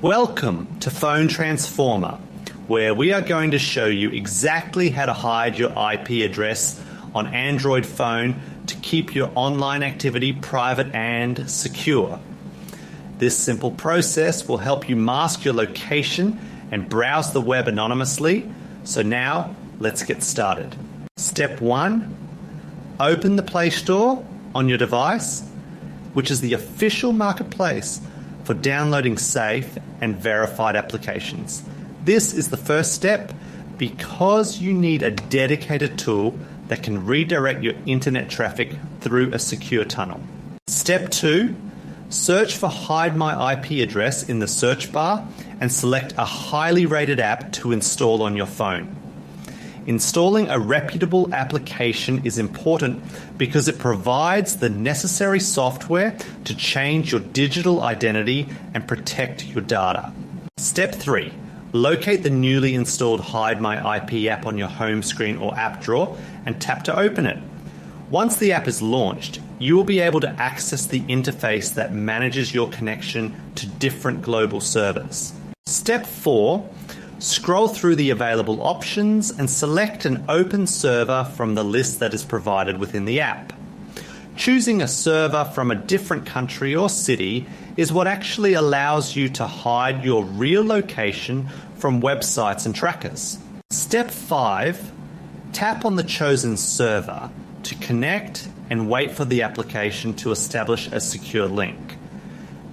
Welcome to Phone Transformer, where we are going to show you exactly how to hide your IP address on Android phone to keep your online activity private and secure. This simple process will help you mask your location and browse the web anonymously. So now, let's get started. Step 1. Open the Play Store on your device, which is the official marketplace for downloading safe and verified applications. This is the first step because you need a dedicated tool that can redirect your internet traffic through a secure tunnel. Step 2. Search for Hide My IP Address in the search bar and select a highly rated app to install on your phone. Installing a reputable application is important because it provides the necessary software to change your digital identity and protect your data. Step 3. Locate the newly installed Hide My IP app on your home screen or app drawer and tap to open it. Once the app is launched, you will be able to access the interface that manages your connection to different global servers. Step 4. Scroll through the available options and select an open server from the list that is provided within the app. Choosing a server from a different country or city is what actually allows you to hide your real location from websites and trackers. Step 5. Tap on the chosen server to connect and wait for the application to establish a secure link.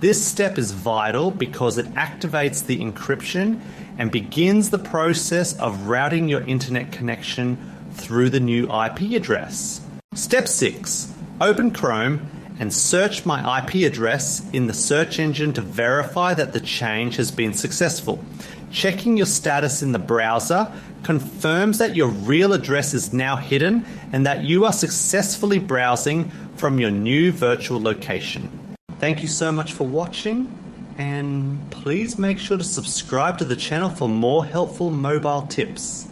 This step is vital because it activates the encryption and begins the process of routing your internet connection through the new IP address. Step 6. Open Chrome and search My IP Address in the search engine to verify that the change has been successful. Checking your status in the browser confirms that your real address is now hidden and that you are successfully browsing from your new virtual location. Thank you so much for watching, and please make sure to subscribe to the channel for more helpful mobile tips.